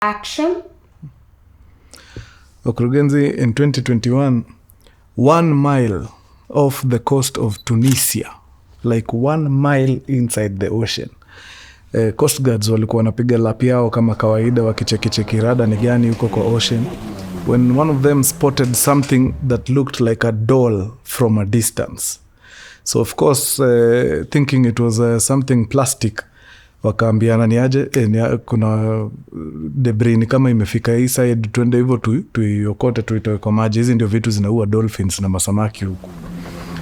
Action. Mkurugenzi, in 2021, 1 mile off the coast of Tunisia, like 1 mile inside the ocean. Coast Guards walikuwa wanapiga lap yao kama kawaida wakicheki rada ni gani huko kwa ocean, when one of them spotted something that looked like a doll from a distance. So of course, thinking it was something plastic, wakaambiana ni aje, kuna debris ni kama imefika hii side, tuende hivyo tuiokote tuitoe kwa maji. Hizi ndio vitu zinaua dolphins na masamaki huku.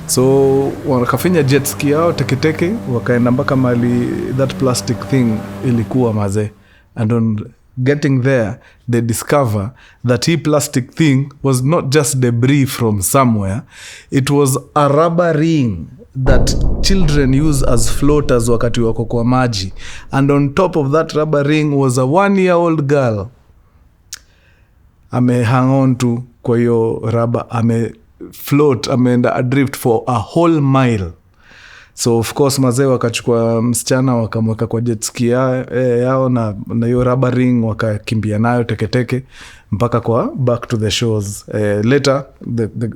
So wakafinya jet ski yao teketeke, wakaenda mpaka mali that plastic thing ilikuwa maze. And on getting there, they discover that he plastic thing was not just debris from somewhere. It was a rubber ring that children use as floaters wakati wako kwa maji. And on top of that rubber ring was a 1-year-old girl. Ame hang on to kwa hiyo rubber, ame float, ameenda adrift for a whole mile. So of course mazee wakachukua msichana wakamweka kwa jet ski yao na hiyo rubber ring, wakakimbia nayo teketeke mpaka kwa back to the shores. Later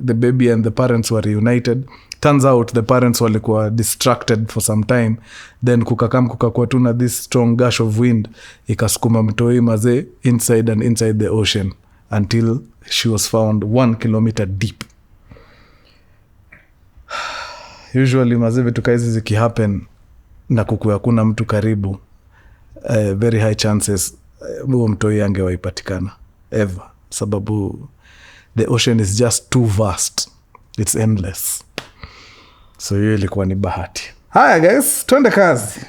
the baby and the parents were reunited. Turns out the parents walikuwa distracted for some time, then kukakuwa tuna this strong gush of wind ikasukuma mtoi mazee inside the ocean until she was found 1 kilometer deep. Usually mazee vitu kaizi zikihappen na kukuwa kuna mtu karibu, very high chances huo mtoi angewaipatikana ever, sababu the ocean is just too vast, it's endless. So hiyo ilikuwa ni bahati. Haya guys, tuende kazi.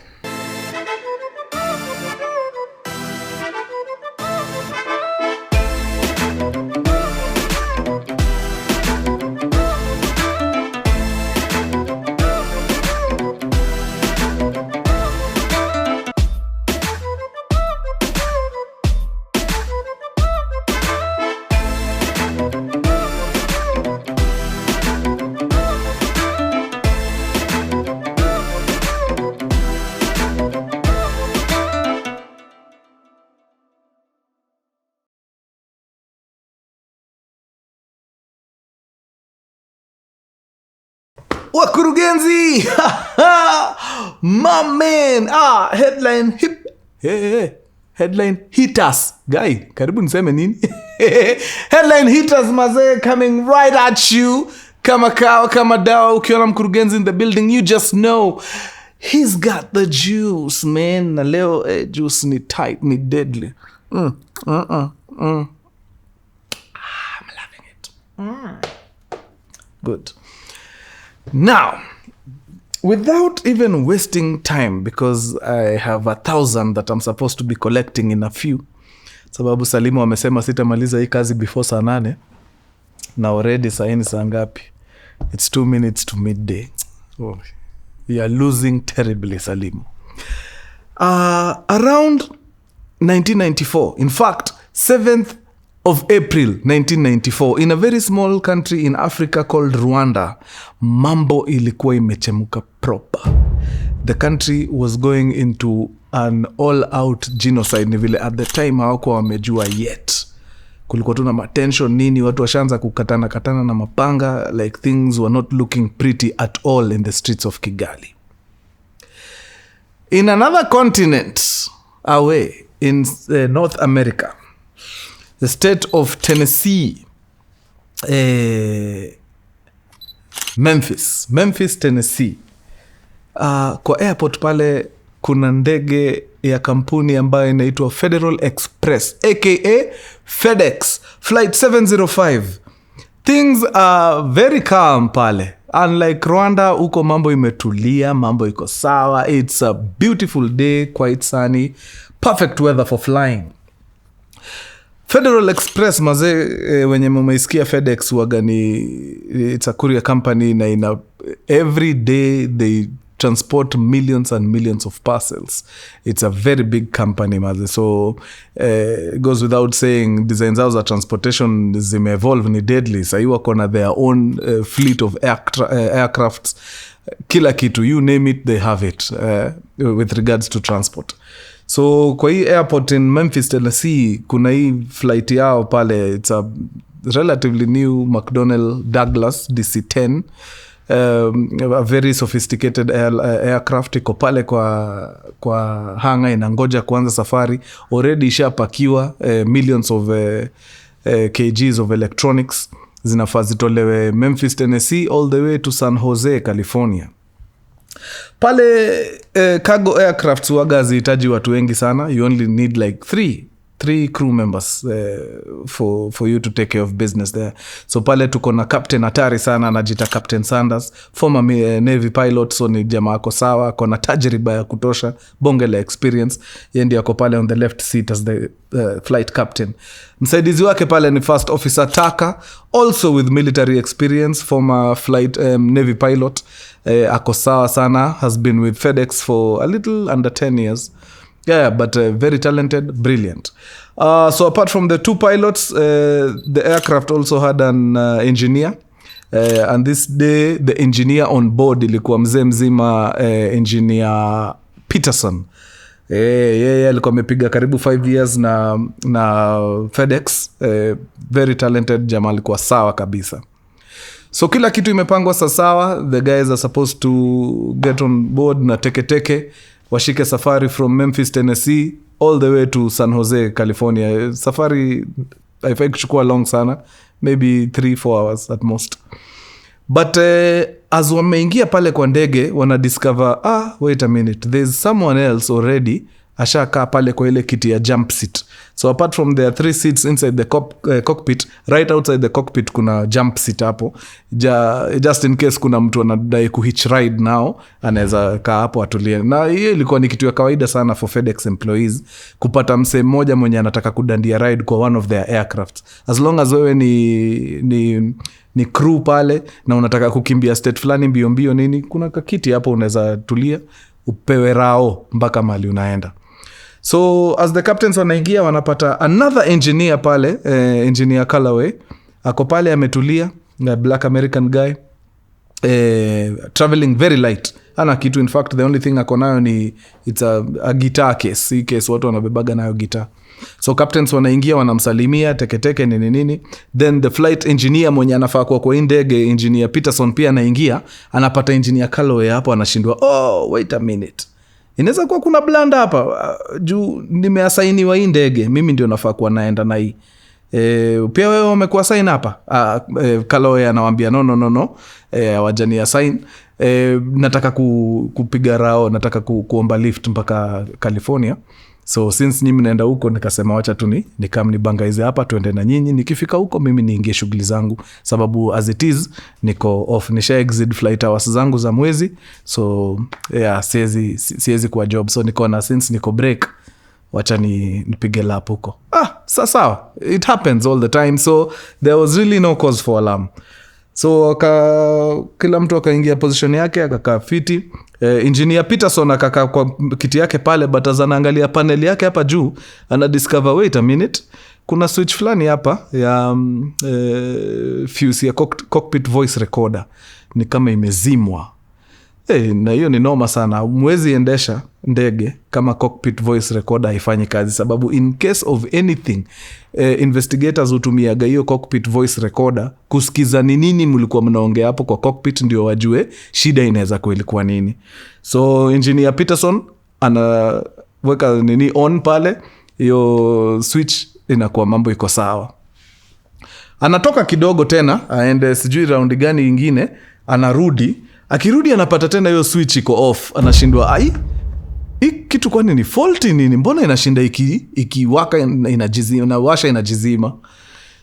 Mkurugenzi! My man! Headline hip. Hey. Headline hitters. Guy, karibu niseme nini? Headline hitters mazee, coming right at you. Kama kawa, kama dawa, ukiona Mkurugenzi in the building, you just know he's got the juice, man. Na leo juice ni tight, ni deadly. I'm loving it. Good. Now, without even wasting time, because I have 1,000 that I'm supposed to be collecting in a few, sababu Salimu amesema sitamaliza hii kazi before saa 8, na already saa saa ngapi? It's 2 minutes to midday. Oh, you are losing terribly, Salimu. Around 1994, in fact, 7th of April 1994, in a very small country in Africa called Rwanda, mambo ilikuwa imechemuka proper. The country was going into an all-out genocide. Ni vile at the time hawakuwa wamejua yet. Kulikuwa tuna matension nini, watu washaanza kukatana na mapanga, like things were not looking pretty at all in the streets of Kigali. In another continent away, in North America, the state of Tennessee, Memphis, Tennessee. Kwa airport pale kuna ndege ya kampuni ambayo inaitwa Federal Express, aka FedEx Flight 705. Things are very calm pale. Unlike Rwanda, huko mambo imetulia, mambo iko sawa. It's a beautiful day, quite sunny, perfect weather for flying. Federal Express mazee, wenye mumeisikia FedEx waga ni, it's a courier company na every day they transport millions and millions of parcels. It's a very big company mazee. So it goes without saying, designs zao za transportation zime-evolve ni deadly. Sahi wako na their own fleet of aircrafts. Kila kitu, you name it, they have it with regards to transport. So kwa hii airport in Memphis, Tennessee, kuna hii flight yao pale, it's a relatively new McDonnell Douglas DC-10, a very sophisticated aircraft. Iko pale kwa hanga inangoja kuanza safari. Already ishapakiwa millions of kgs of electronics, zinafaa zitolewe Memphis, Tennessee all the way to San Jose, California. Pale cargo aircrafts waga zihitaji watu wengi sana. You only need like three crew members for you to take care of business there. So pale tuko na captain hatari sana, anajita Captain Sanders, former Navy pilot. So ni jamaa ako sawa, kona tajriba ya kutosha, bonge la experience. Yeye ndiye ako pale on the left seat as the flight captain. Msaidizi wake pale ni First Officer Taka, also with military experience, former flight Navy pilot. Ako sawa sana, has been with FedEx for a little under 10 years. Yeah, but very talented, brilliant. So apart from the two pilots, the aircraft also had an engineer. And this day, the engineer on board ilikuwa mzee mzima, engineer Peterson. Alikuwa amepiga karibu 5 years na FedEx. Very talented, jamaa alikuwa sawa kabisa. So kila kitu imepangwa sawa. The guys are supposed to get on board na teke washike safari from Memphis, Tennessee all the way to San Jose, California. Safari haifai kuchukua long sana, maybe 3-4 hours at most. But as wameingia pale kwa ndege, wana discover, wait a minute, there's someone else already ashakaa pale kwa ile kiti ya jump seat. So apart from there 3 seats inside the cockpit, right outside the cockpit kuna jump seat hapo. Just in case kuna mtu anadai kuhitch ride now, anaweza kaa hapo atulie. Na hiyo ilikuwa ni kitu ya kawaida sana for FedEx employees, kupata msee mmoja mwenye anataka kudandia ride kwa one of their aircraft. As long as wewe ni crew pale na unataka kukimbia state fulani mbio nini, kuna kakiti hapo unaweza tulia, upewe rao mpaka mali unaenda. So as the captains wanaingia, wanapata another engineer pale, engineer Callaway ako pale ametulia, black American guy, traveling very light, ana kitu. In fact the only thing ako nayo ni it's a guitar case. Hii case watu wanabebaga nayo guitar. So captains wanaingia, wanamsalimia teke nini. Then the flight engineer mwenye anafaa kwa ndege, engineer Peterson, pia anaingia, anapata engineer Callaway hapo, anashindwa, wait a minute, inaweza kuwa kuna blanda hapa, juu nimeasainiwa hii ndege, mimi ndio nafaa kuwa naenda na hii. Pia wewe umekuwa sign hapa. Callaway anawaambia no, wajani assign. Nataka kupiga rao, nataka kuomba lift mpaka California. So since nyinyi mnaenda huko, nikasema wacha tu nikamnibangaize hapa, tuende na nyinyi. Nikifika huko mimi niingie shughuli zangu, sababu as it is niko off, nisha exit flight hours zangu za mwezi. So yeah, siwezi kwa job. So niko na since niko break, wacha nipige lap huko. Sawa, it happens all the time. So there was really no cause for alarm. So kila mtu akaingia position yake, akakaa fiti. Engineer Peterson akakaa kwa kiti yake pale, but anaangalia panel yake hapa juu, ana discover, wait a minute, kuna switch fulani hapa ya fuse ya cockpit voice recorder ni kama imezimwa. Na hiyo ni noma sana. Mwezi endesha ndege kama cockpit voice recorder haifanyi kazi, sababu in case of anything, investigators hutumiaga hiyo cockpit voice recorder kusikiza ni nini mlikuwa mnaongea hapo kwa cockpit, ndio wajue shida inaweza kuwa nini. So engineer Peterson anaweka nini on pale, hiyo switch inakuwa mambo iko sawa. Anatoka kidogo tena aende sijui round gani ingine, anarudi. Akirudi anapata tena hiyo switch iko off. Anashindwa, hii kitu kwani ni faulty nini? Mbona inashinda ikiwaka inajizima na washa inajizima?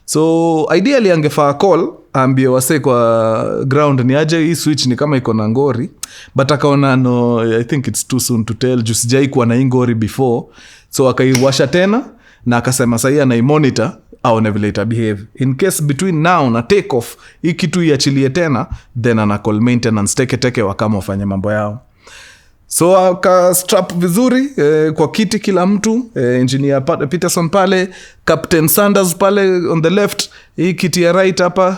So ideally angefaa call, ambie wase kwa ground ni aje, hii switch ni kama iko na ngori. But akaona no, I think it's too soon to tell, juu sijai kuwa na ngori before. So akaiwasha tena na akasema sasa anaimonitor aone vile ita behave. In case between now na take off hii kitu iachilie tena, then ana call maintenance teke wakama wafanye mambo yao. So aka strap vizuri kwa kiti kila mtu, engineer Peterson pale, Captain Sanders pale on the left, hii kiti ya right hapa,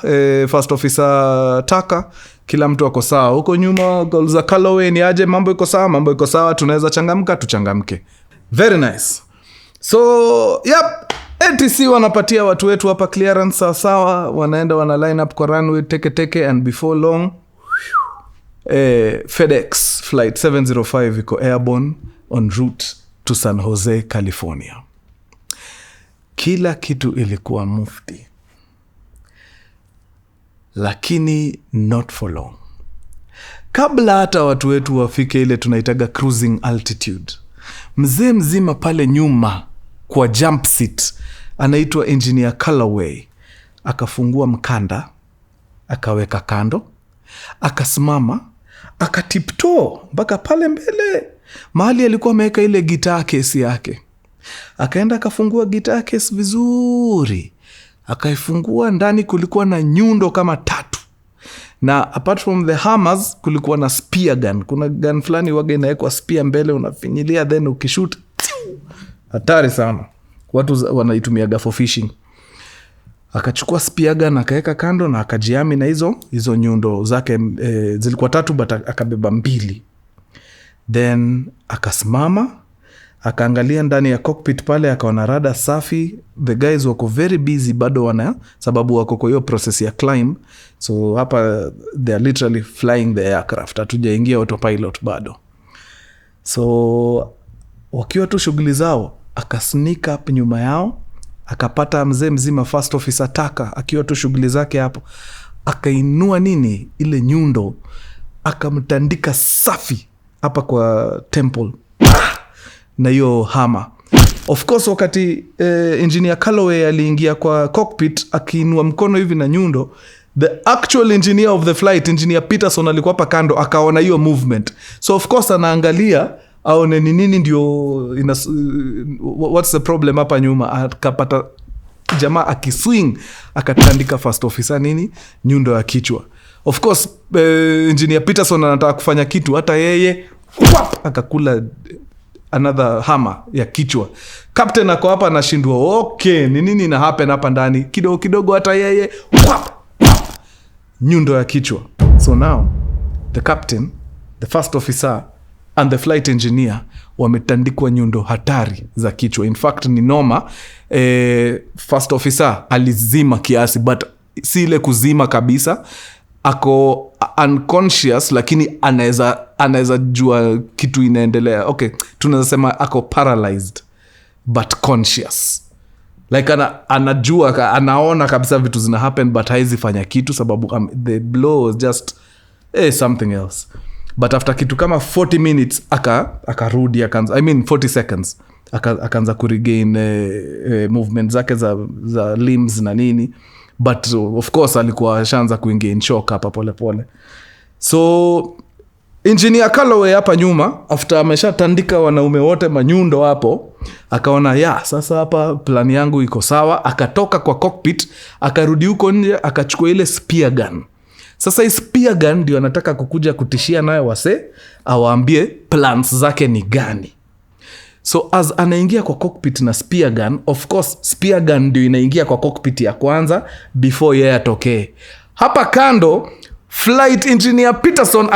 First Officer Taka, kila mtu ako sawa. Huko nyuma za Callaway ni aje, mambo iko sawa, tunaweza changamka, tuchangamke. Very nice. So yep, ATC wanapatia watu wetu hapa clearance sawa, wanaenda wana line up kwa runway teke and before long FedEx Flight 705 iko airborne on route to San Jose, California. Kila kitu ilikuwa mufti, lakini not for long. Kabla hata watu wetu wafike ile tunaitaga cruising altitude, mzee mzima pale nyuma kwa jump seat anaitwa Engineer Calloway akafungua mkanda, akaweka kando, akasimama, akatiptoe mpaka pale mbele mahali alikuwa ameweka ile guitar case yake. Akaenda akafungua guitar case vizuri, akaifungua. Ndani kulikuwa na nyundo kama 3, na apart from the hammers kulikuwa na spear gun. Kuna gun fulani waga inawekwa spear mbele, unafinyilia then ukishoot. Hatari sana, watu wanaitumia for fishing. Akachukua spear gun akaweka kando na akajiami na hizo nyundo zake. Zilikuwa 3 but akabeba 2. Then akasimama, akaangalia ndani ya cockpit pale, akaona rada safi. The guys wako very busy bado sababu wako kwa hiyo process ya climb. So hapa they are literally flying the aircraft, hatujaingia autopilot bado. So wakiwa tu shughuli zao, akasneak up nyuma yao, akapata mzee mzima first officer Taka akiwa tu shughuli zake hapo. Akainua ile nyundo, akamtandika safi hapa kwa temple na hiyo hammer. Of course wakati Engineer Calloway aliingia kwa cockpit akiinua mkono hivi na nyundo, the actual engineer of the flight, Engineer Peterson, alikuwa hapa kando, akaona hiyo movement. So of course anaangalia aone ni nini ndio what's the problem hapa nyuma. Akapata jamaa akiswing, akatandika first officer nyundo ya kichwa. Of course Engineer Peterson anataka kufanya kitu, hata yeye akakula another hammer ya kichwa. Captain ako hapa anashindwa, okay, ni nini ina happen hapa ndani? Kidogo hata yeye nyundo ya kichwa. So now the captain, the first officer and the flight engineer wametandikwa nyundo hatari za kichwa. In fact ni noma. First officer alizima kiasi, but si ile kuzima kabisa. Ako unconscious, lakini anaweza jua kitu inaendelea. Okay, tunaweza sema ako paralyzed but conscious. Like anajua, anaona kabisa vitu zina happen, but haizi fanya kitu sababu the blow was just something else. But after kitu kama 40 minutes akarudi, 40 seconds akaanza kuregain movement zake za limbs na nini. But of course alikuwa shanza kuingia in shock hapa pole. So Engineer Calloway hapa nyuma, after ameshatandika wanaume wote manyundo hapo, akaona sasa hapa plan yangu iko sawa. Akatoka kwa cockpit, akarudi huko nje, akachukua ile spear gun. Sasa hii spear gun ndio anataka kukuja kutishia nayo wase, awaambie plans zake ni gani. So as anaingia kwa cockpit na spear gun, of course spear gun ndio inaingia kwa cockpit ya kwanza before yeye atokee. Hapa kando flight engineer Peterson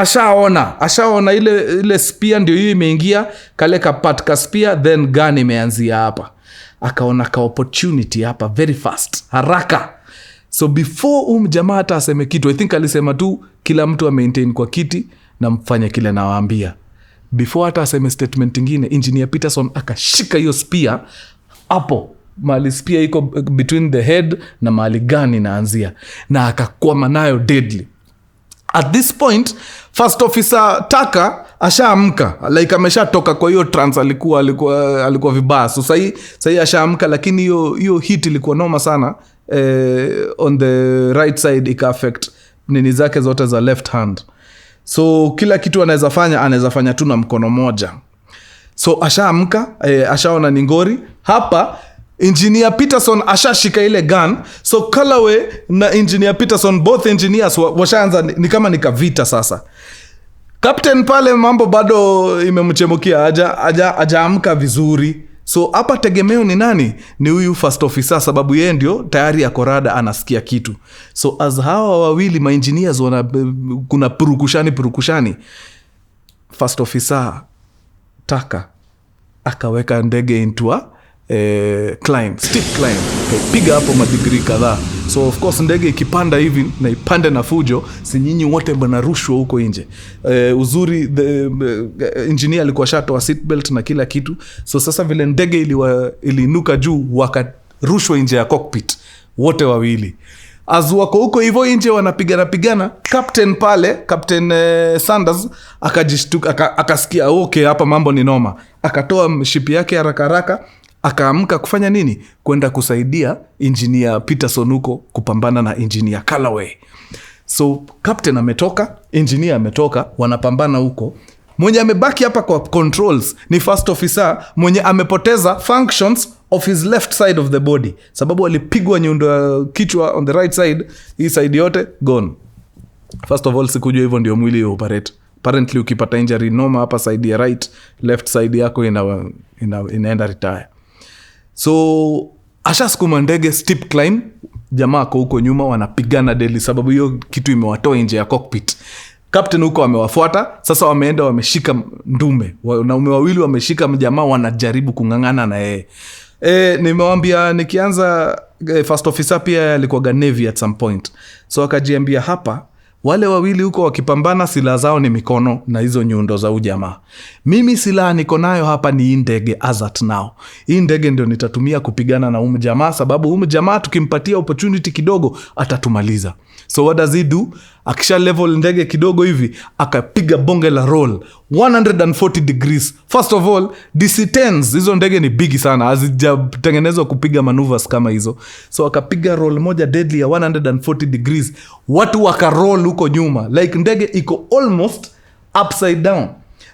ashaona ile spear ndio hiyo imeingia, kale kapatka spear, then gun imeanzia hapa. Akaona ka opportunity hapa very fast, haraka. So before jamaa hata aseme kitu, I think alisema tu kila mtu maintain kwa kiti na mfanye kile nawaambia. Before hata aseme statement ingine, Engineer Peterson akashika hiyo spear hapo mahali spear iko between the head na mahali gani inaanzia, na akakwama nayo deadly. At this point first officer Taka ashaamka, like ameshatoka kwa hiyo trance, alikuwa vibaya. So sahi ashaamka, lakini hiyo hit ilikuwa noma sana. On the right side ika affect nini zake zote za left hand. So kila kitu anaweza fanya tu na mkono moja. So ashaamka, ashaona ni ngori. Hapa Engineer Peterson ashashika ile gun. So Calloway na Engineer Peterson, both engineers washaanza ni kama nikavita sasa. Captain pale mambo bado imemchemukia, hajaamka vizuri. So hapa tegemeo ni nani? Ni huyu first officer, sababu yeye ndio tayari ya korada anasikia kitu. So as hawa wawili ma engineers kuna purukushani. First officer Taka akaweka ndege into a climb, steep climb. Piga hapo madigrii kadhaa. So of course ndege ikipanda hivi na ipande na fujo, si nyinyi wote banarushwa huko nje. Uzuri engineer alikuwa shatoa seatbelt na kila kitu. So sasa vile ndege iliinuka juu, wakarushwa nje ya cockpit wote wawili. As wako huko hivyo nje wanapigana, Captain Sanders akajishtuka, akasikia okay, hapa mambo ni noma. Akatoa ship yake haraka, akaamka kufanya nini? Kwenda kusaidia engineer Peterson huko kupambana na engineer Calloway. So captain ametoka, engineer ametoka, wanapambana huko. Mwenye amebaki hapa kwa controls ni first officer mwenye amepoteza functions of his left side of the body, sababu alipigwa nyundo kichwa on the right side, hii side yote gone. First of all, sikujua hivyo ndio mwili operate. Apparently ukipata injury noma hapa side ya right, left side yako inaenda retire. So ashasukuma ndege steep climb, jamaa kwa huko nyuma wanapigana daily, sababu hiyo kitu imewatoa nje ya cockpit. Captain huko amewafuata, sasa wameenda wameshika ndume. Wanaume wawili wameshika jamaa, wanajaribu kungangana na yeye. Nimewambia nikianza first officer pia alikuwa Navy at some point. So akajiambia hapa wale wawili huko wakipambana, silaha zao ni mikono na hizo nyundo za ujamaa. Mimi silaha niko nayo hapa ni ndege as at now. Hii ndege ndio nitatumia kupigana na jamaa, sababu jamaa tukimpatia opportunity kidogo atatumaliza. So what does he do? Akisha level ndege kidogo hivi, akapiga bonge la roll 140 degrees. First of all, DC-10s, hizo ndege ni bigi sana, hazijatengenezwa kupiga maneuvers kama hizo. So akapiga roll moja deadly ya 140 degrees. Watu wakaroll huko nyuma, like ndege iko almost upside down.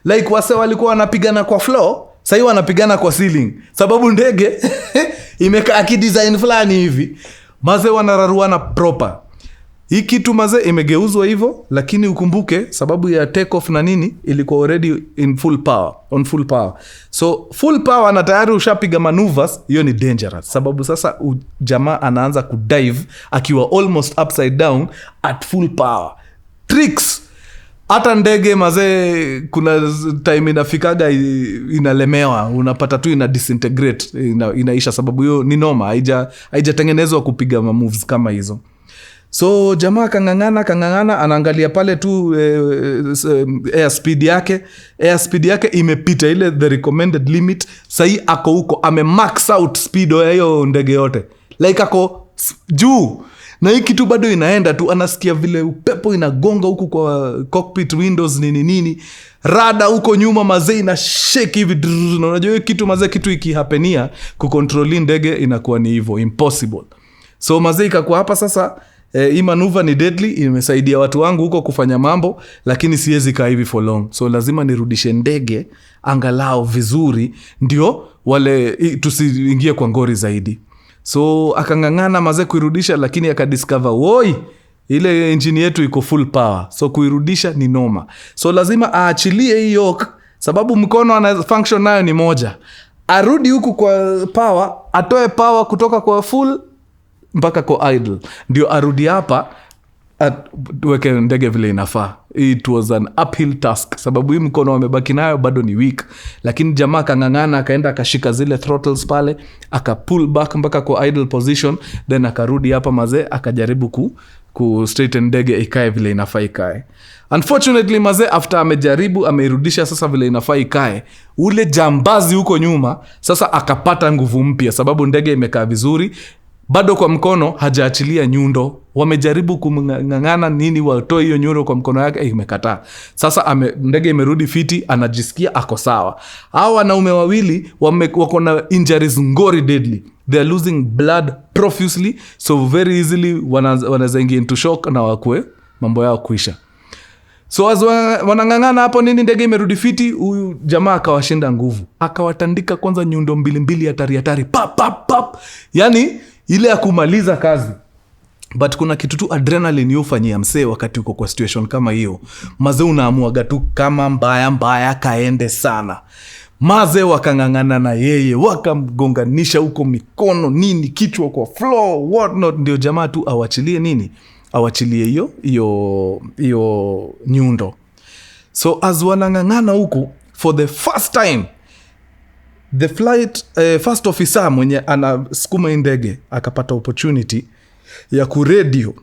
Like wase walikuwa wanapigana kwa floor, sasa wanapigana kwa ceiling, sababu ndege imekaa kidesign fulani hivi. Maze wanararuana proper. Hii kitu maze imegeuzwa hivyo, lakini ukumbuke sababu ya take off na nini ilikuwa already on full power. So full power na tayari ushapiga maneuvers, hiyo ni dangerous. Sababu sasa jamaa anaanza kudive akiwa almost upside down at full power. Tricks. Hata ndege maze kuna time inafikaga inalemewa, unapata tu ina disintegrate, inaisha, sababu hiyo ni noma, haijatengenezwa kupiga moves kama hizo. So jamaa kangangana, anaangalia pale tu airspeed yake imepita ile the recommended limit. Sahi ako huko max out speed ya hiyo ndege yote, like ako juu, na hii kitu bado inaenda tu, anasikia vile upepo inagonga huku kwa cockpit windows nini. Rada huko nyuma mazee ina shake hivi, na unajua hiyo kitu mazee, kitu ikihapenia kucontrol ndege inakuwa ni hivyo impossible. So mazee ikakuwa hapa sasa, hii maneuver ni deadly, imesaidia watu wangu huko kufanya mambo, lakini siwezi kaa hivi for long. So lazima nirudishe ndege angalau vizuri, ndio wale tusiingie kwa ngori zaidi. So akangangana maze kuirudisha, lakini akadiscover woi, ile engine yetu iko full power. So kuirudisha ni noma. So lazima aachilie hii yoke, sababu mkono ana function nayo ni moja. Arudi huku kwa power, atoe power kutoka kwa full mpaka kwa idle, ndio arudi hapa weke ndege vile inafaa. It was an uphill task, sababu hii mkono wamebaki nayo bado ni weak. Lakini jamaa kangangana, akaenda akashika zile throttles pale, aka pull back mpaka kwa idle position, then akarudi hapa maze, akajaribu ku straighten ndege ikae vile inafaa ikae. Unfortunately maze, after amejaribu ameirudisha sasa vile inafaa ikae, ule jambazi huko nyuma sasa akapata nguvu mpya, sababu ndege imekaa vizuri, bado kwa mkono hajaachilia nyundo. Wamejaribu kumngangana nini watoe hiyo nyundo kwa mkono yake, imekataa. Sasa ndege imerudi fiti, anajisikia ako sawa. Hao wanaume wawili wako na injuries ngori deadly. They are losing blood profusely, so very easily wanaweza ingia into shock na wakue mambo yao kuisha. So as wanangangana hapo nini, ndege imerudi fiti, huyu jamaa akawashinda nguvu. Akawatandika kwanza nyundo mbili hatari pap pap pap. Yani ile ya kumaliza kazi. But kuna kitu tu adrenaline yofanyia msee wakati uko kwa situation kama hiyo. Maze unaamuaga tu kama mbaya kaende sana. Maze wakangangana na yeye, wakamgonganisha huko mikono nini, kichwa kwa floor, what not, ndio jamaa tu awachilie nini? Awachilie hiyo nyundo. So as wanangangana huko for the first time, The flight first officer mwenye anasukuma ndege akapata opportunity ya radio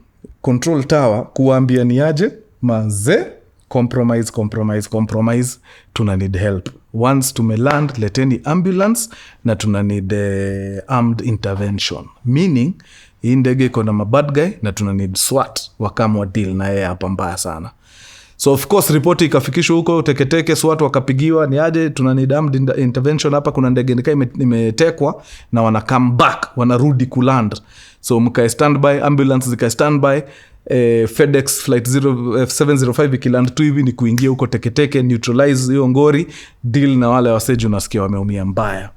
control tower kuambia ni aje maze compromise, tuna need help. Once tumeland, leteni ambulance na tuna need armed intervention. Meaning, hii ndege iko na mabad guy na tuna need SWAT wakamwa deal na yeye hapa mbaya sana. So of course report ikafikishwa huko teketeke, SWAT wakapigiwa ni aje tuna need armed intervention hapa, kuna ndege nikai imetekwa na wana come back, wanarudi kuland. So mkae standby, ambulance zikae standby. FedEx Flight 705 ikiland tu hivi ni kuingia huko teketeke, neutralize hiyo ngori, deal na wale waseju nasikia wameumia mbaya.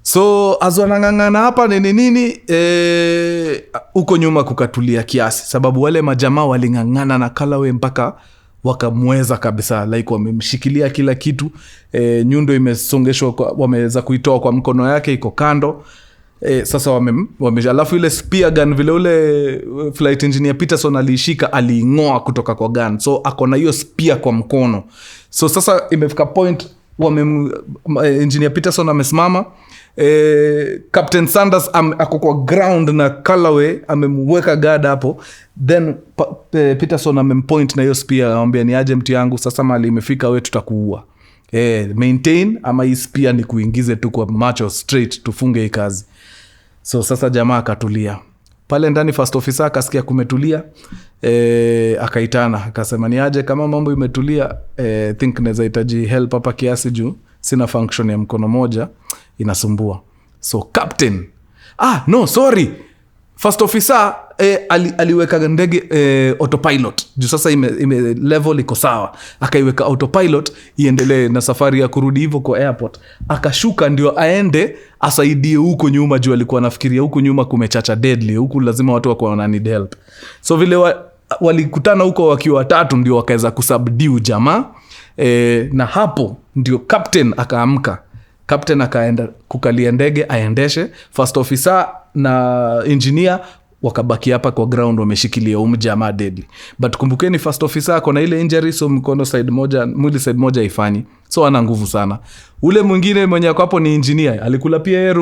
So azwanangangana hapa nini huko nyuma kukatulia kiasi, sababu wale majamaa walingangana na Callaway mpaka wakamweza kabisa, like wamemshikilia kila kitu. Nyundo imesongeshwa, wameweza kuitoa kwa mkono yake, iko kando. Sasa alafu ile spear gun vile ule flight engineer Peterson aliishika, aliingoa kutoka kwa gun, so ako na hiyo spear kwa mkono. So sasa imefika point engineer Peterson amesimama, Captain Sanders ako kwa ground na Callaway amemweka guard hapo, then Peterson amempoint na hiyo spear, anamwambia ni aje mtu yangu, sasa mali imefika wewe tutakuua. Maintain ama hii spear ni kuingize tu kwa macho straight tufunge hii kazi. So sasa jamaa akatulia pale ndani, first officer akasikia kumetulia, akaitana akasema ni aje kama mambo imetulia, think naweza hitaji help hapa kiasi juu sina function ya mkono moja inasumbua. So captain first officer aliweka ndege autopilot juu sasa ime level iko sawa, akaiweka autopilot iendelee na safari ya kurudi hivyo kwa airport. Akashuka ndio aende asaidie huko nyuma juu alikuwa anafikiria huko nyuma kumechacha deadly, huko lazima watu wako wana need help. So vile walikutana huko wakiwa watatu ndio wakaweza kusubdue jamaa, na hapo ndio captain akaamka. Captain akaenda kukalia ndege aendeshe, first officer na engineer wakabaki hapa kwa ground wameshikilia jamaa deadly. But kumbukeni first officer ako na ile injury, so mkono side moja, mwili side moja haifanyi, so ana nguvu sana. Ule mwingine mwenye ako hapo ni engineer, alikula pia yeye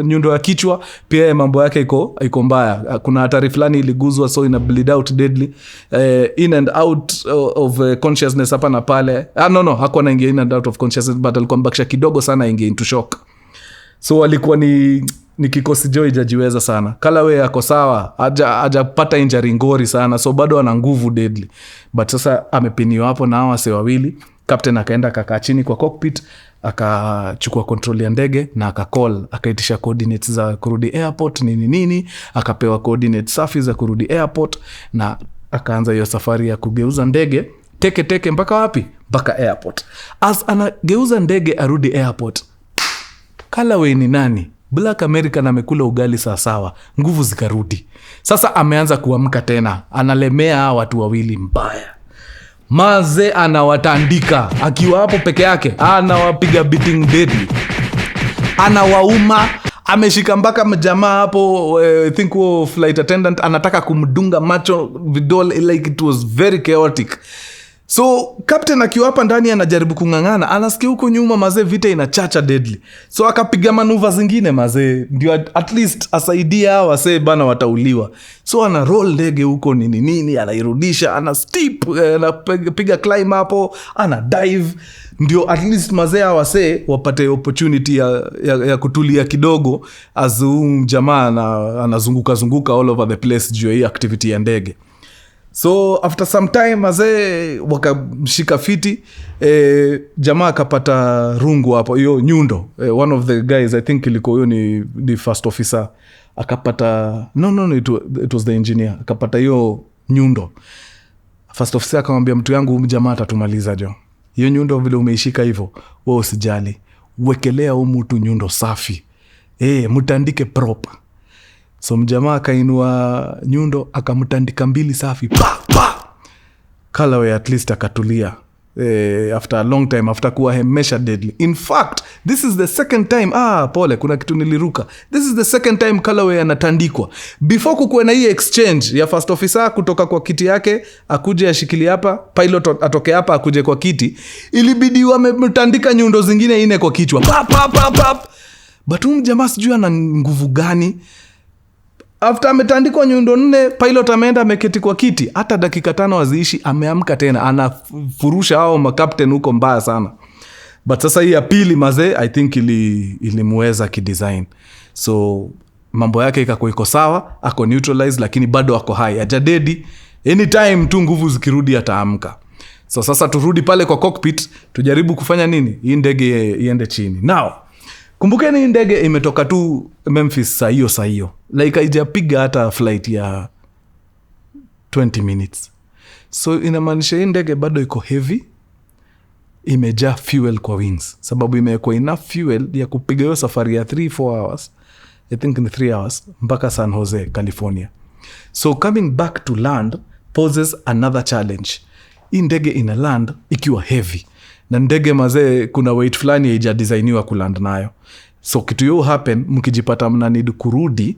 nyundo ya kichwa, pia mambo yake iko mbaya. Kuna hatari fulani iliguzwa, so ina bleed out deadly, in and out of consciousness hapa na pale. Hakuwa na ingia in and out of consciousness, but alikuwa mbakisha kidogo sana ingia into shock. So alikuwa ni kikosi Joy jajiweza sana. Callaway yako sawa, hajapata injury ngori sana, so bado ana nguvu deadly. But sasa amepiniwa hapo na hawa wase wawili. Captain akaenda akakaa chini kwa cockpit, akachukua control ya ndege na akacall, akaitisha coordinates za kurudi airport nini, akapewa coordinates safi za kurudi airport, na akaanza hiyo safari ya kugeuza ndege teke mpaka wapi? Mpaka airport. As anageuza ndege arudi airport, Callaway ni nani? Black American amekula ugali sawa, nguvu zikarudi. Sasa ameanza kuamka tena, analemea watu wawili mbaya. Maze anawatandika, akiwa hapo peke yake, anawapiga beating deadly. Anawauma, ameshika mpaka mjamaa hapo, I think flight attendant anataka kumdunga macho vidole, like it was very chaotic. So captain akiwa hapa ndani anajaribu kungangana, anasikia huko nyuma mazee vita inachacha deadly. So akapiga manuva zingine mazee ndio at least asaidia wase bana watauliwa. So ana roll ndege huko nini anairudisha, ana steep, anapiga climb hapo, ana dive ndio at least mazee wase wapate opportunity ya kutulia kidogo, as jamaa anazunguka all over the place juu hii activity ya ndege. So after some time mazee wakamshika fiti, jamaa akapata rungu hapo, hiyo nyundo, one of the guys I think ilikuwa hiyo ni first officer, akapata it was the engineer, akapata hiyo nyundo. First officer akamwambia mtu yangu jamaa atatumaliza jo, hiyo nyundo vile umeishika hivyo wewe usijali, wekelea mtu nyundo safi, mtandike proper. So mjamaa akainua nyundo akamtandika mbili safi, pa. Callaway at least akatulia. after a long time, after kuwa hemesha deadly. In fact, this is the second time, pole, kuna kitu niliruka. This is the second time colorway anatandikwa. Before kukuwe na hii exchange ya first officer kutoka kwa kiti yake, akuje ashikili hapa, pilot atoke hapa, akuje kwa kiti, ilibidi wametandika nyundo zingine 4 kwa kichwa. Pap, pap, pap, pap. But jamaa sijui ana nguvu gani. After ametandikwa nyundo 4, pilot ameenda ameketi kwa kiti. Hata dakika 5 waziishi, ameamka tena. Anafurusha hao makapten huko mbaya sana. But sasa hii ya pili mazee, I think ilimuweza kidesign. So mambo yake ikakuwa iko sawa, ako neutralized, lakini bado ako high. Ajadedi, anytime tu nguvu zikirudi ataamka. So sasa turudi pale kwa cockpit, tujaribu kufanya nini? Hii ndege iende chini. Now, kumbukeni ndege imetoka tu Memphis saa hiyo. Like haijapiga hata flight ya 20 minutes. So inamaanisha hii ndege bado iko heavy, imejaa fuel kwa wings. Sababu imekuwa enough fuel ya kupiga hiyo safari ya 3-4 hours. I think in 3 hours mpaka San Jose, California. So coming back to land poses another challenge. Hii ndege ina land ikiwa heavy. Na ndege mazee kuna weight fulani haijadesigniwa kuland nayo. So kitu hiyo happen, mkijipata mna need kurudi,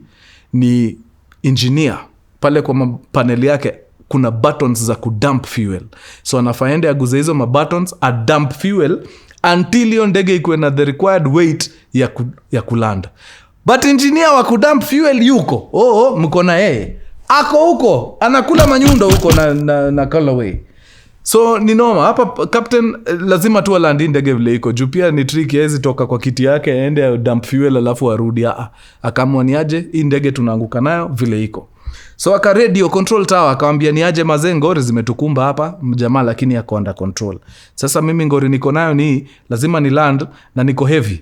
ni engineer pale kwa panel yake kuna buttons za kudump fuel. So anafaende aguze hizo mabuttons, dump fuel until hiyo ndege ikuwe na the required weight ya kuland. But engineer wa kudump fuel yuko. Mko na yeye. Ako huko, anakula manyundo huko na colorway. So ni noma, hapa captain lazima tu alandi ndege vile iko. Juu pia ni trick yezi toka kwa kiti yake aende dump fuel alafu arudi. Akamwa ni aje hii ndege tunaanguka nayo vile iko. So aka radio control tower akamwambia ni aje mazee, ngori zimetukumba hapa mjamaa, lakini yako under control. Sasa mimi ngori niko nayo ni lazima ni land na niko heavy,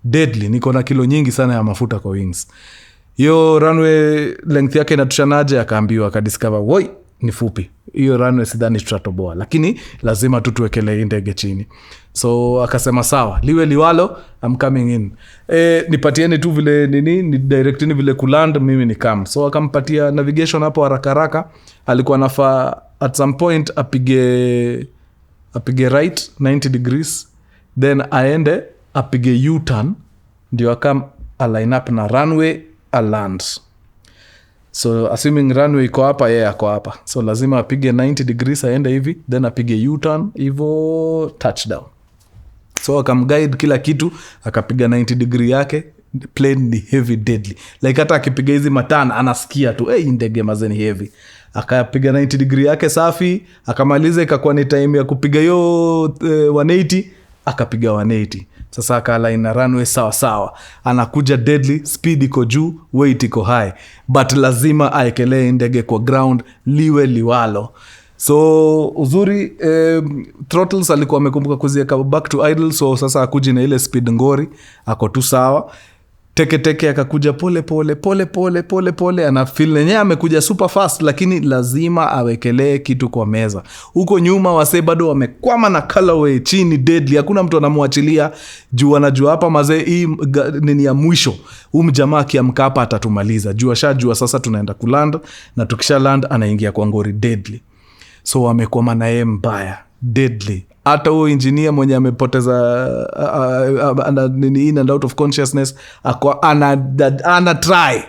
deadly, niko na kilo nyingi sana ya mafuta kwa wings. Hiyo runway length yake inatushanaje? Akaambiwa, akadiscover woi ni fupi. Hiyo runway sidhani tutatoboa, lakini lazima tu tuwekele ndege chini. So akasema sawa, liwe liwalo, I'm coming in. Nipatieni tu vile ni directini vile kuland, mimi ni come. So akampatia navigation hapo haraka. Alikuwa nafaa at some point apige right 90 degrees, then aende apige U-turn, ndio akam align up na runway land. So assuming runway iko hapa, yeye ako hapa. So lazima apige 90 degrees aende hivi, then apige U-turn hivyo touchdown. So akamguide kila kitu, akapiga 90 degree yake. Plane ni heavy deadly. Like hata akipiga hizi matana anasikia tu ndege mazeni heavy. Akapiga 90 degree yake safi, akamaliza ikakuwa ni time ya kupiga hiyo 180, akapiga 180. Sasa akaline na runway sawa. Anakuja deadly, speed iko juu, weight iko high. But lazima aekelee ndege kwa ground liwe liwalo. So uzuri throttles alikuwa amekumbuka kuzieka back to idle. So sasa akuji na ile speed ngori, ako tu sawa. Teke akakuja pole. Ana feel yenyewe amekuja super fast, lakini lazima awekelee kitu kwa meza. Huko nyuma wase bado wamekwama na colorway chini deadly. Hakuna mtu anamwachilia juu anajua hapa mazee hii nini ya mwisho. Jamaa akiamka hapa atatumaliza. Jua sasa tunaenda kuland, na tukisha land anaingia kwa ngori deadly. So wamekwama na yeye mbaya deadly. Hata huo engineer mwenye amepoteza in and out of consciousness ana try.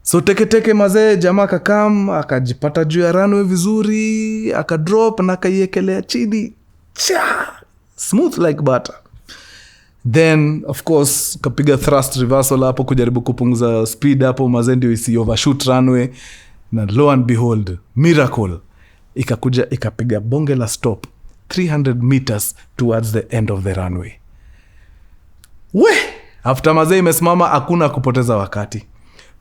So teke mazee, jamaa kakam akajipata juu ya runway vizuri, akadrop na akaiekelea chini, smooth like butter. Then of course kapiga thrust reversal hapo kujaribu kupunguza speed hapo mazee, ndio isi overshoot runway. Na lo and behold, miracle ikakuja ikapiga bonge la stop 300 meters towards the end of the runway. After mazee imesimama, hakuna kupoteza wakati.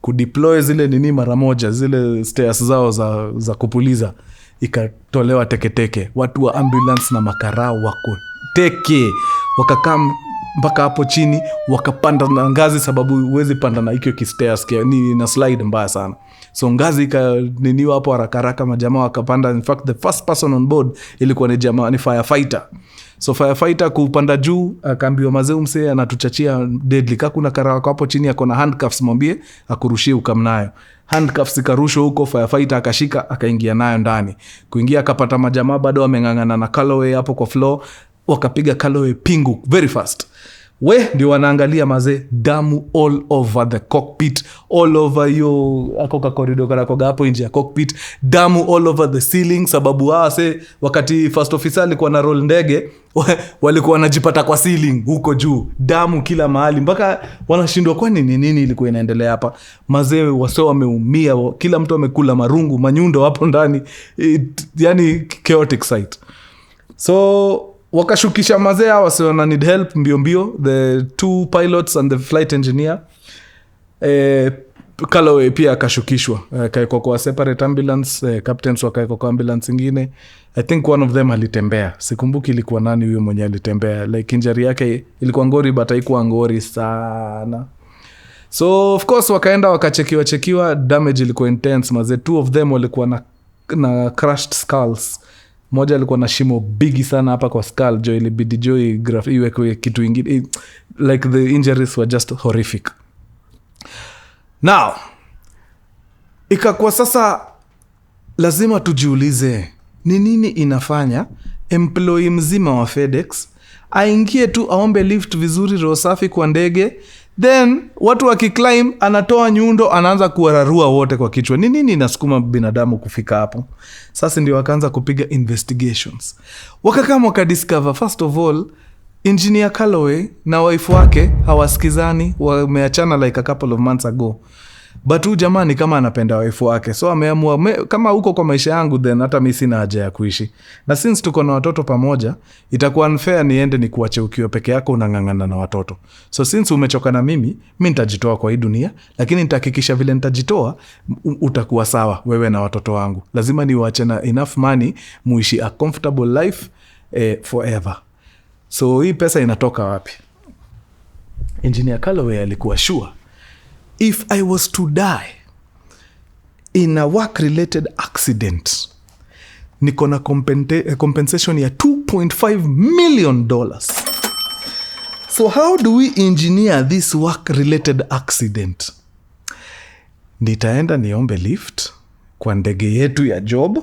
Kudeploy zile mara moja, zile stairs zao za kupuliza, ikatolewa teke. Watu wa ambulance na makarao wako teke. Wakakam mpaka hapo chini, wakapanda na ngazi, sababu huwezi panda na ikyo stairs ni na slide mbaya sana. So ngazi ikaniniwa hapo haraka, majamaa wakapanda. In fact the first person on board ilikuwa ni jamaa, ni firefighter. So firefighter kupanda juu akaambiwa mazee msee anatuchachia deadly, kuna karaka hapo chini akona handcuffs, mwambie akurushie ukamnayo. Handcuffs ikarushwa huko, firefighter akashika akaingia nayo ndani. Kuingia akapata majamaa bado wamengangana na Calloway hapo kwa floor, wakapiga Calloway pingu very fast. Ndio wanaangalia mazee, damu all over the cockpit, all over yo akoka corridor karakoga hapo nje ya cockpit, damu all over the ceiling. Sababu wakati first officer alikuwa na roll ndege walikuwa wanajipata kwa ceiling huko juu, damu kila mahali, mpaka wanashindwa kwa nini ilikuwa inaendelea hapa. Mazee wasio wameumia, kila mtu amekula marungu, manyundo hapo ndani, yani chaotic site. So wakashukisha mazee wasiona need help mbio, the 2 pilots and the flight engineer. Calloway pia akashukishwa, kaiko kwa separate ambulance, captains wakaiko kwa ambulance ingine. I think one of them alitembea, sikumbuki ilikuwa nani huyo mwenye alitembea, like injury yake ilikuwa ngori but haikuwa ngori sana. So of course wakaenda wakachekiwa, damage ilikuwa intense mazee. 2 of them walikuwa na crushed skulls. Moja alikuwa na shimo bigi sana hapa kwa skull, ilibidi iwekwe kitu ingine, like the injuries were just horrific. Now ikakuwa sasa lazima tujiulize ni nini inafanya employee mzima wa FedEx aingie tu aombe lift vizuri roho safi kwa ndege, then watu wakiclimb anatoa nyundo anaanza kuwararua wote kwa kichwa. Ni nini inasukuma binadamu kufika hapo? Sasa ndio wakaanza kupiga investigations. Wakadiscover first of all, engineer Calloway na wife wake hawasikizani, wameachana like a couple of months ago. But huyu jamani kama anapenda wife wake, so ameamua kama uko kwa maisha yangu then hata mimi sina haja ya kuishi. Na since tuko na watoto pamoja, itakuwa unfair niende nikuache ukiwa peke yako unangangana na watoto. So since umechoka na mimi nitajitoa kwa hii dunia, lakini nitahakikisha vile nitajitoa utakuwa sawa wewe na watoto wangu. Lazima niwaache na enough money muishi a comfortable life forever. So hii pesa inatoka wapi? Engineer Calloway alikuwa sure, if I was to die in a work-related accident, niko na compensation ya $2.5 million. So how do we engineer this work-related accident? Nitaenda niombe lift kwa ndege yetu ya job.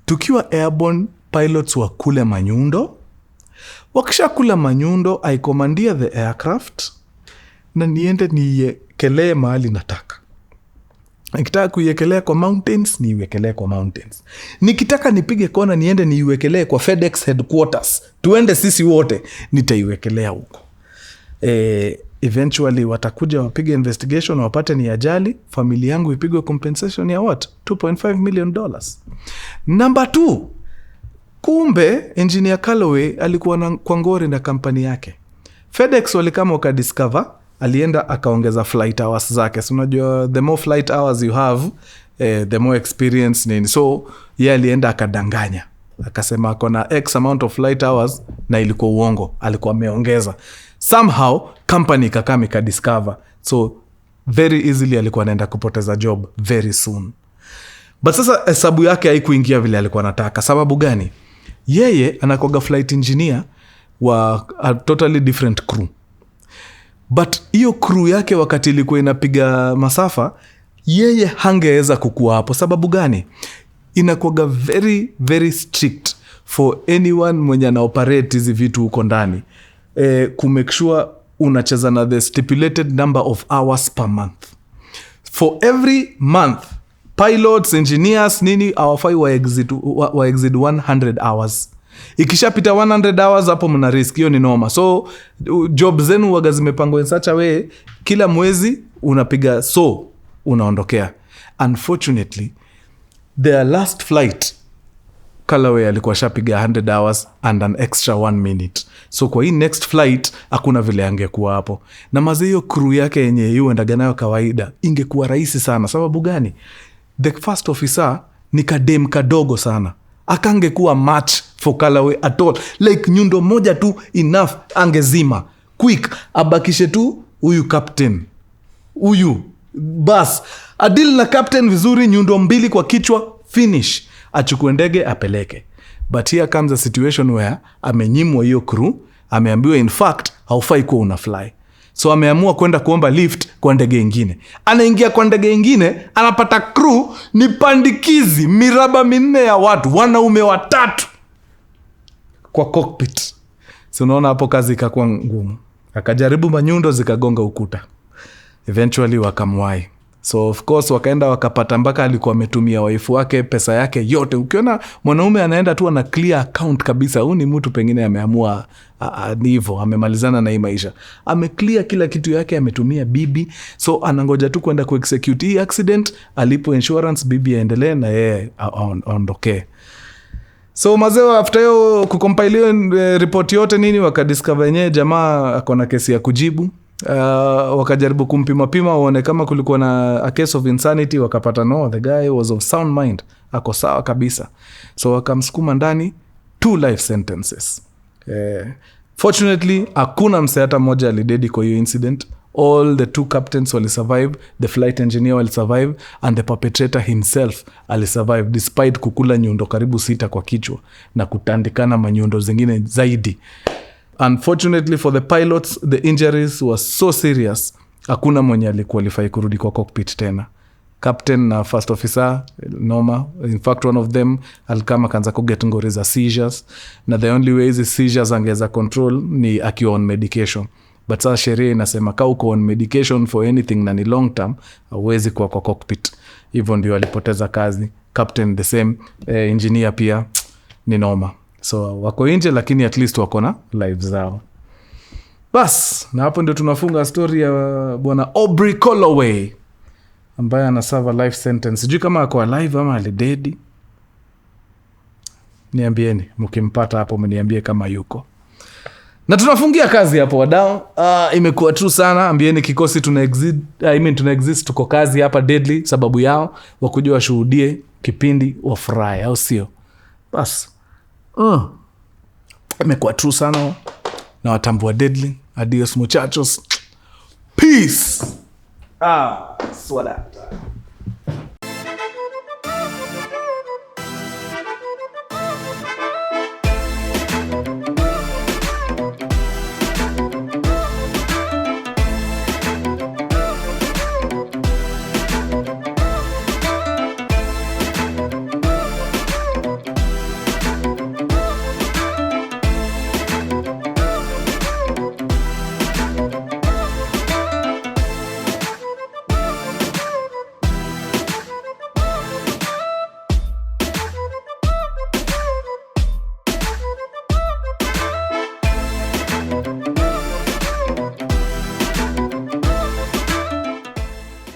Tukiwa airborne, pilots wakule manyundo. Wakisha kula manyundo, I commandeer the aircraft na niende niekelee mahali nataka. Nikitaka kuiekelea kwa mountains, niiwekelee kwa mountains. Nikitaka nipige kona niende niiwekelee kwa FedEx headquarters, tuende sisi wote, nitaiwekelea huko. Eventually watakuja wapige investigation, wapate ni ajali, familia yangu ipigwe compensation ya what? $2.5 million. Number 2, kumbe engineer Calloway alikuwa kwa ngori na kampani yake. FedEx walikama wakadiscover, alienda akaongeza flight hours zake. So unajua the more flight hours you have, the more experience nini. So yeye alienda akadanganya, akasema akona X amount of flight hours na ilikuwa uongo, alikuwa ameongeza. Somehow company ikakama ikadiscover, so very easily alikuwa anaenda kupoteza job very soon. But sasa hesabu yake haikuingia vile alikuwa anataka. Sababu gani? Yeye anakoga flight engineer wa a totally different crew. But hiyo crew yake wakati ilikuwa inapiga masafa, yeye hangeweza kukua hapo. Sababu gani? Inakuwa very very strict for anyone mwenye ana operate hizi vitu huko ndani, ku make sure unacheza na the stipulated number of hours per month. For every month, pilots, engineers, nini hawafai wa exit 100 hours. Ikishapita 100 hours hapo mna risk, hiyo ni noma. So job zenu waga zimepangwa in such a way, kila mwezi unapiga so unaondokea. Unfortunately, their last flight Calloway alikuwa shapiga 100 hours and an extra 1 minute. So kwa hii next flight hakuna vile angekuwa hapo. Na maze hiyo crew yake yenye yuendaga nayo kawaida ingekuwa rahisi sana. Sababu gani? The first officer ni kadem kadogo sana, akangekuwa match for Calloway at all. Like nyundo moja tu enough, angezima quick, abakishe tu huyu captain, huyu bas adil na captain vizuri, nyundo 2 kwa kichwa, finish, achukue ndege apeleke. But here comes a situation where amenyimwa hiyo crew, ameambiwa in fact haufai kuwa una fly. So ameamua kwenda kuomba lift kwa ndege ingine. Anaingia kwa ndege ingine, anapata crew ni pandikizi miraba 4 ya watu, wanaume 3 kwa cockpit. So unaona hapo kazi ikakuwa ngumu. Akajaribu manyundo zikagonga ukuta. Eventually wakamwai. So of course wakaenda wakapata mpaka alikuwa ametumia wife wake pesa yake yote. Ukiona mwanaume anaenda tu ana clear account kabisa, huyu ni mtu pengine ameamua hivyo, amemalizana na hii maisha. Ameclear kila kitu yake, ametumia bibi. So anangoja tu kwenda kuexecute hii accident, alipo insurance, bibi aendelee na yeye aondoke. So mazeo after yo kucompile report yote nini, wakadiscover yenyewe jamaa akona kesi ya kujibu. Wakajaribu kumpima waone kama kulikuwa na a case of insanity, wakapata no, the guy was of sound mind, ako sawa kabisa. So wakamsukuma ndani 2 life sentences. Fortunately hakuna mse hata mmoja alidedi kwa hiyo incident. All the 2 captains wali survive, the flight engineer wali survive, and the perpetrator himself ali survive despite kukula nyundo karibu 6 kwa kichwa na kutandikana manyundo zingine zaidi. Unfortunately for the pilots, the injuries were so serious, hakuna mwenye aliqualify kurudi kwa cockpit tena. Captain na first officer, noma. In fact, one of them alikama kanza kuget ngori za seizures. Na the only way hizi seizures angeza control ni akiwa on medication. But sasa sheria inasema ka uko on medication for anything na ni long term, hauwezi kuwa kwa cockpit. Hivyo ndio alipoteza kazi. Captain the same, engineer pia ni noma. So wako nje lakini at least wako na lives zao. Bas, na hapo ndio tunafunga story ya bwana Aubrey Calloway ambaye anaserve life sentence. Sijui kama ako alive ama alidedi. Niambieni mkimpata hapo, mniambie kama yuko. Na tunafungia kazi hapo wadau. Imekuwa true sana. Ambieni kikosi tuna exist tuko kazi hapa Deadly sababu yao wakuje washuhudie kipindi wafurahi, au sio? Bas. Imekuwa true sana. Na watambua Deadly. Adios muchachos. Peace. Swada.